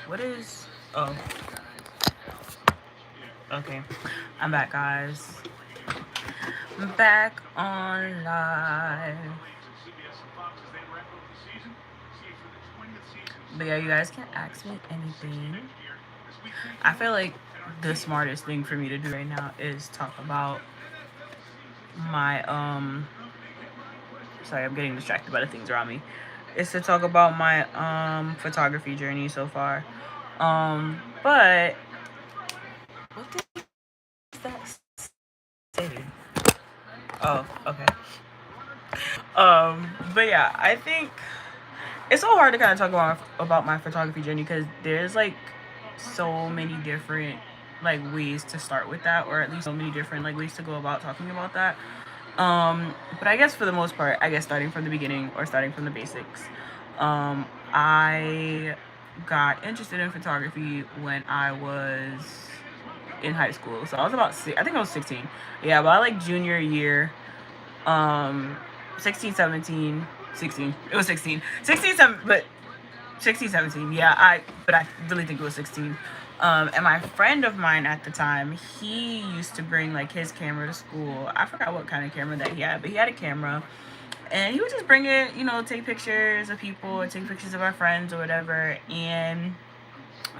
What is? Oh, okay. I'm back, guys. I'm back on live. But yeah, you guys can ask me anything. I feel like the smartest thing for me to do right now is talk about my sorry, I'm getting distracted by the things around me. Is to talk about my photography journey so far. But what did that say? Oh, okay. But yeah, I think it's so hard to kind of talk about my photography journey because there's like so many different like ways to start with that, or at least so many different like ways to go about talking about that. But I guess for the most part, I guess starting from the beginning or starting from the basics, I got interested in photography when I was in high school. So I was about I think I was 16. Yeah, about like junior year, um 16, 17, 16. It was 16. 16, 7, but 16, 17. Yeah, but I really think it was 16. And my friend of mine at the time, he used to bring like his camera to school. I forgot what kind of camera that he had, but he had a camera. And he would just bring it, take pictures of people or take pictures of our friends or whatever. And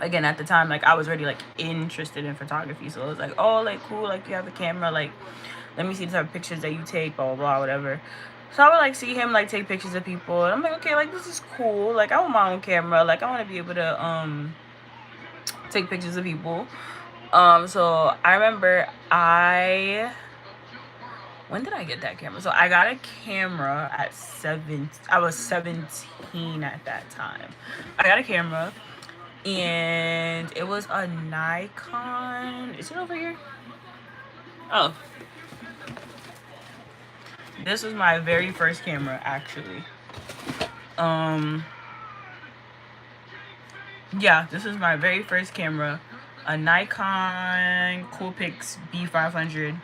again, at the time, like I was already like interested in photography. So it was like, oh, like cool, like you have a camera, like let me see the type of pictures that you take, blah, blah, blah, whatever. So I would like see him like take pictures of people. And I'm like, okay, like this is cool. Like I want my own camera. Like I want to be able to take pictures of people. So I remember when did I get that camera? So I got a camera at 7. I was 17 at that time. I got a camera and it was a Nikon. Is it over here? Oh, this was my very first camera, actually. Um, yeah, this was my very first camera, a Nikon Coolpix B500,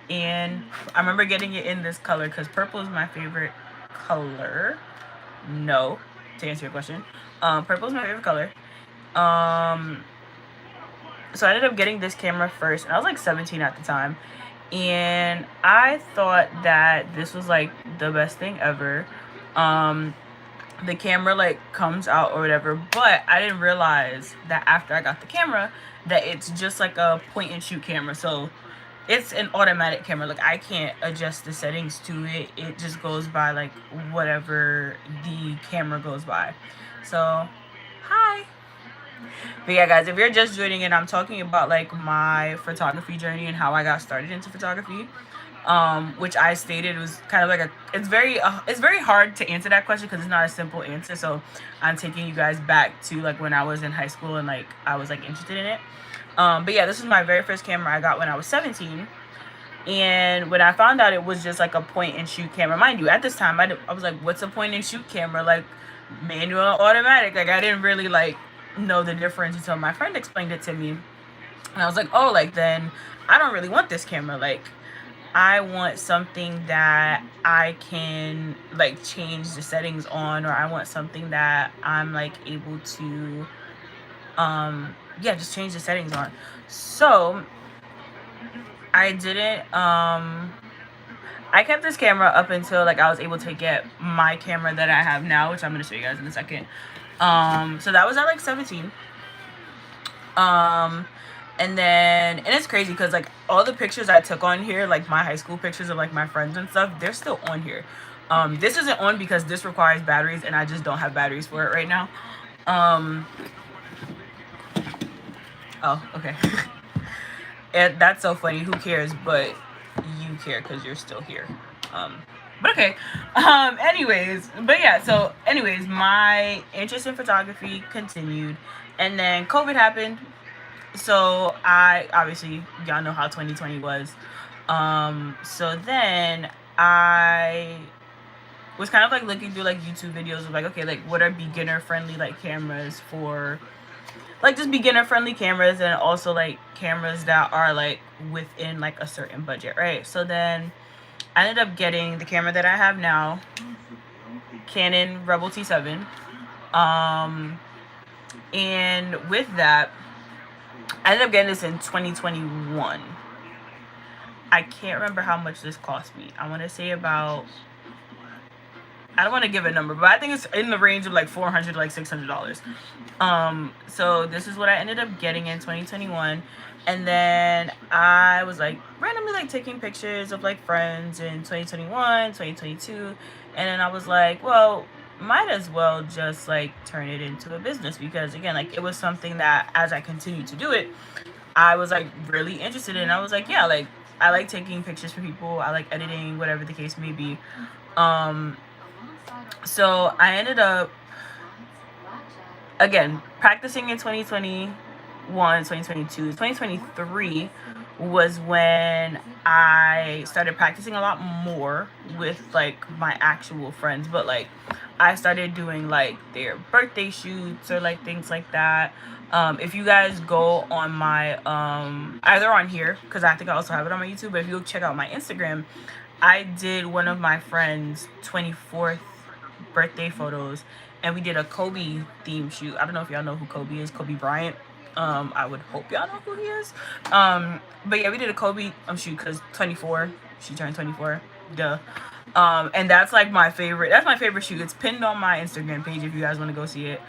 and I remember getting it in this color because purple is my favorite color. No, to answer your question, purple is my favorite color. Um, so I ended up getting this camera first, and I was like 17 at the time, and I thought that this was like the best thing ever. Um, the camera like comes out or whatever, but I didn't realize that after I got the camera that it's just like a point and shoot camera. So it's an automatic camera. Like I can't adjust the settings to it. It just goes by like whatever the camera goes by. So hi. But yeah, guys, if you're just joining in, I'm talking about like my photography journey and how I got started into photography. Which I stated was kind of like it's very hard to answer that question because it's not a simple answer. So I'm taking you guys back to like when I was in high school and like I was like interested in it. But yeah, this is my very first camera I got when I was 17. And when I found out it was just like a point and shoot camera, mind you, at this time I was like, what's a point and shoot camera? Like manual, automatic? Like I didn't really like know the difference until my friend explained it to me. And I was like, oh, like then I don't really want this camera. Like I want something that I can like change the settings on, or I want something that I'm like able to yeah, just change the settings on. So I didn't I kept this camera up until like I was able to get my camera that I have now, which I'm gonna show you guys in a second. So that was at like 17. And it's crazy because like all the pictures I took on here, like my high school pictures of like my friends and stuff, they're still on here. This isn't on because this requires batteries and I just don't have batteries for it right now. Oh, okay. And that's so funny. Who cares? But you care because you're still here. But okay. Anyways, but yeah. So, anyways, my interest in photography continued, and then COVID happened. So I obviously y'all know how 2020 was. So then I was kind of like looking through like YouTube videos of like, okay, like what are beginner friendly like cameras for like just beginner friendly cameras, and also like cameras that are like within like a certain budget, right? So then I ended up getting the camera that I have now, Canon Rebel T7. And with that, I ended up getting this in 2021. I can't remember how much this cost me. I want to say about, I don't want to give a number, but I think it's in the range of like $400 to like $600. So this is what I ended up getting in 2021. And then I was like randomly like taking pictures of like friends in 2021, 2022. And then I was like, well, might as well just like turn it into a business, because again, like it was something that as I continued to do it, I was like really interested in. I was like, yeah, like I like taking pictures for people. I like editing, whatever the case may be. So I ended up again practicing in 2021, 2022, 2023 was when I started practicing a lot more with like my actual friends, but like I started doing like their birthday shoots or like things like that. If you guys go on my either on here, because I think I also have it on my YouTube, but if you check out my Instagram, I did one of my friends' 24th birthday photos, and we did a Kobe theme shoot. I don't know if y'all know who Kobe is, Kobe Bryant. I would hope y'all know who he is. But yeah, we did a Kobe shoot because 24, she turned 24. Duh. And that's like my favorite. That's my favorite shoot. It's pinned on my Instagram page if you guys want to go see it.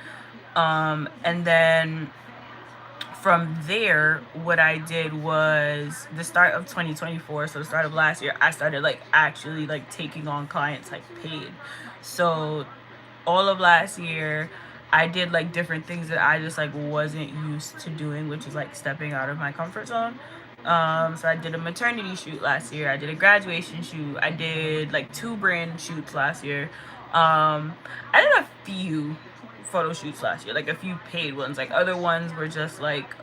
And then from there, what I did was the start of 2024, so the start of last year, I started like actually like taking on clients like paid. So all of last year, I did like different things that I just like wasn't used to doing, which is like stepping out of my comfort zone. So I did a maternity shoot last year. I did a graduation shoot. I did like 2 brand shoots last year. I did a few photo shoots last year, like a few paid ones. Like other ones were just like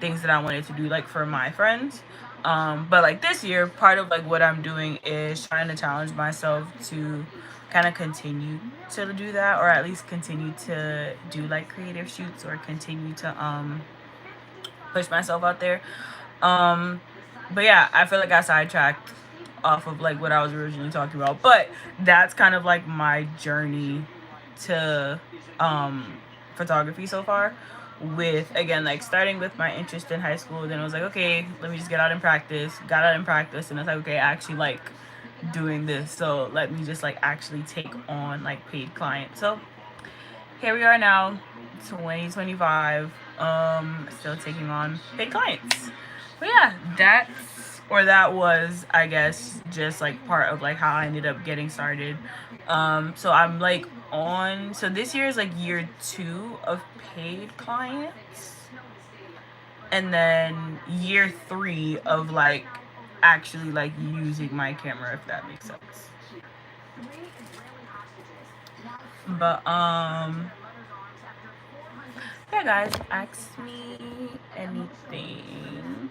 things that I wanted to do like for my friends. But like this year, part of like what I'm doing is trying to challenge myself to kind of continue to do that, or at least continue to do like creative shoots, or continue to push myself out there. um but yeah, I feel like I sidetracked off of like what I was originally talking about, but that's kind of like my journey to photography so far, with again like starting with my interest in high school. Then I was like, okay, let me just get out and practice. Got out and practice, and it's like, okay, I actually like doing this, so let me just like actually take on like paid clients. So here we are now, 2025, still taking on paid clients. But yeah, that was, I guess, just like part of like how I ended up getting started. So I'm like on, so this year is like year 2 of paid clients, and then year 3 of like actually like using my camera, if that makes sense. But yeah, guys, ask me anything.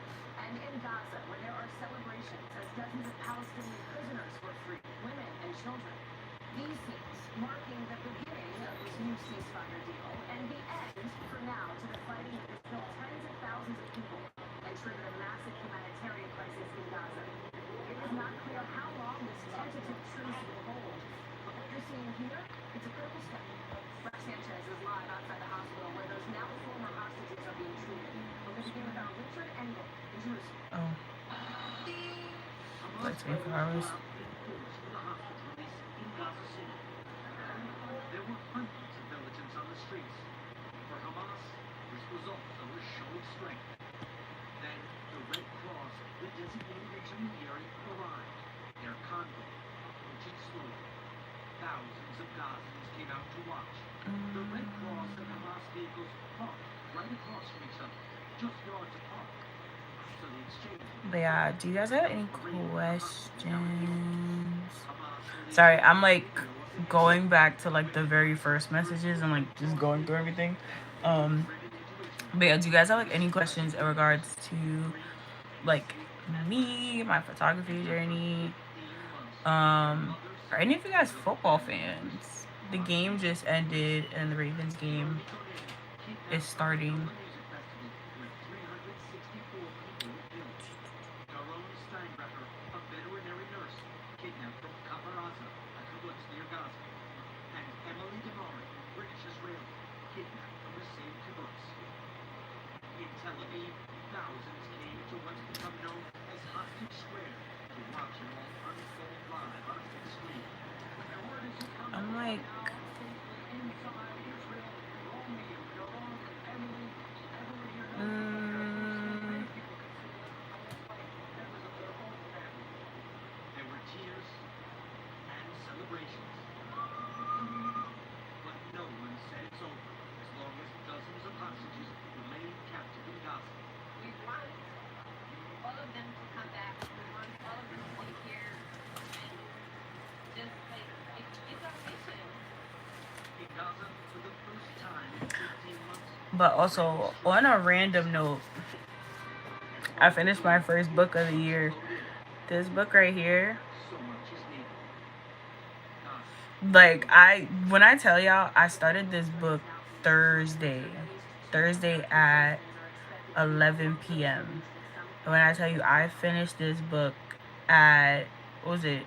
Oh, like 24 hours. But yeah, do you guys have any questions? Sorry, I'm like going back to like the very first messages and like just going through everything. Um, but yeah, do you guys have like any questions in regards to like me, my photography journey? Are any of you guys football fans? The game just ended and the Ravens game is starting. I'm like, but also on a random note, I finished my first book of the year. This book right here. Like, when I tell y'all, I started this book Thursday at 11 p.m. When I tell you I finished this book at, what was it,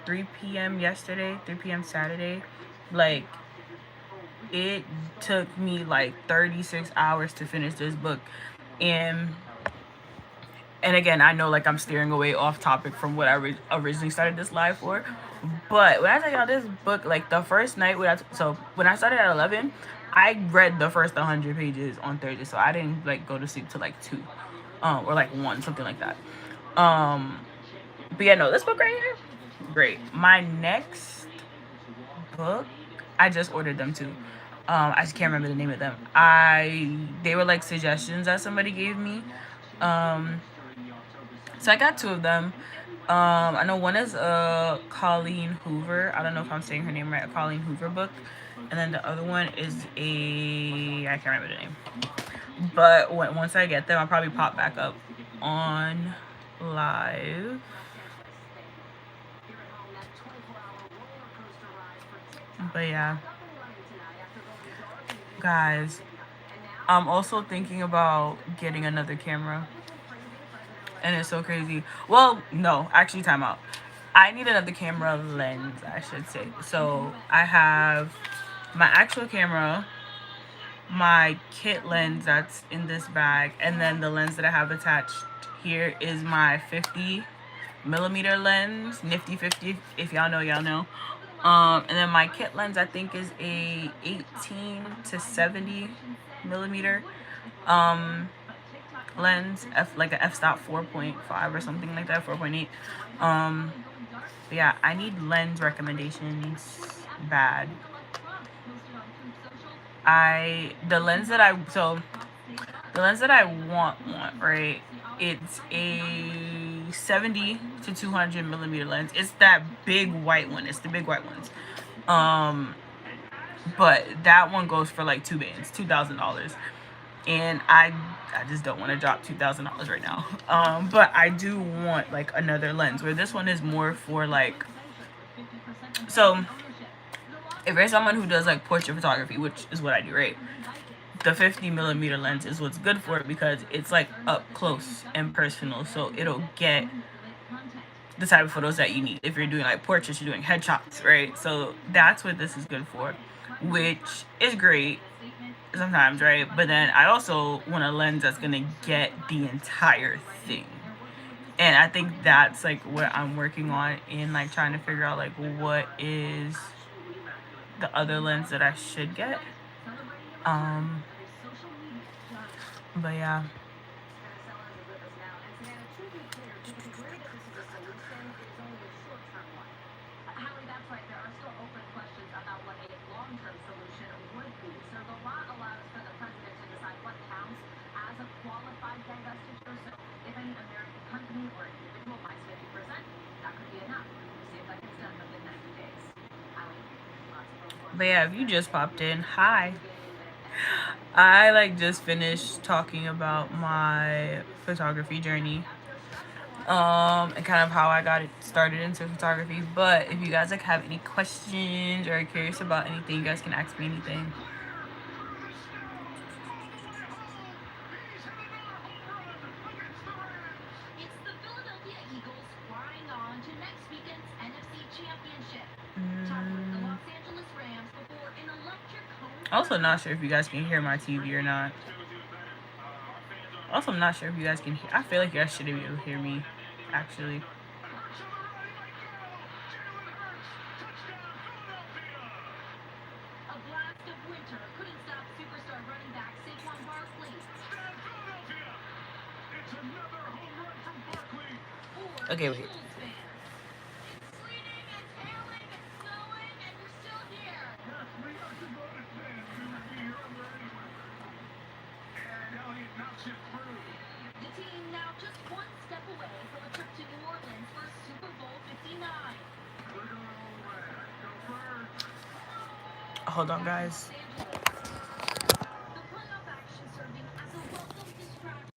3 p.m. yesterday, 3 p.m. Saturday, like, it took me like 36 hours to finish this book. And again, I know like I'm steering away off topic from what I originally started this live for, but when I tell y'all this book, like the first night when I started at 11, I read the first 100 pages on Thursday, so I didn't like go to sleep till like 2, or like 1, something like that. But yeah, no, this book right here, great. My next book, I just ordered them too. I just can't remember the name of them. They were like suggestions that somebody gave me. So I got 2 of them. I know one is a Colleen Hoover. I don't know if I'm saying her name right. A Colleen Hoover book. And then the other one is I can't remember the name. But once I get them, I'll probably pop back up on live. But yeah. Guys, I'm also thinking about getting another camera. And it's so crazy. Well, no, actually, time out. I need another camera lens, I should say. So I have my actual camera, my kit lens that's in this bag, and then the lens that I have attached here is my 50mm lens, nifty 50. If y'all know, y'all know. And then my kit lens, I think, is a 18 to 70mm lens, like a f-stop 4.5 or something like that, 4.8. But yeah, I need lens recommendations bad. The lens that I want, right? It's a 70 to 200mm lens. It's that big white one. It's the big white ones. But that one goes for like $2,000. And I just don't want to drop $2,000 right now. But I do want like another lens where this one is more for like, so if you're someone who does like portrait photography, which is what I do, right? The 50mm lens is what's good for it because it's like up close and personal, so it'll get the type of photos that you need. If you're doing like portraits, you're doing headshots, right? So that's what this is good for, which is great sometimes, right? But then I also want a lens that's gonna get the entire thing. And I think that's like what I'm working on in like trying to figure out like what is the other lens that I should get. But yeah. But yeah, if you just popped in, hi. I like just finished talking about my photography journey, and kind of how I got it started into photography. But if you guys like have any questions or are curious about anything, you guys can ask me anything. Also not sure if you guys can hear my TV or not. Also, I'm not sure if you guys can hear. I feel like you guys should be able to hear me, actually. Okay, wait. Hold on, guys.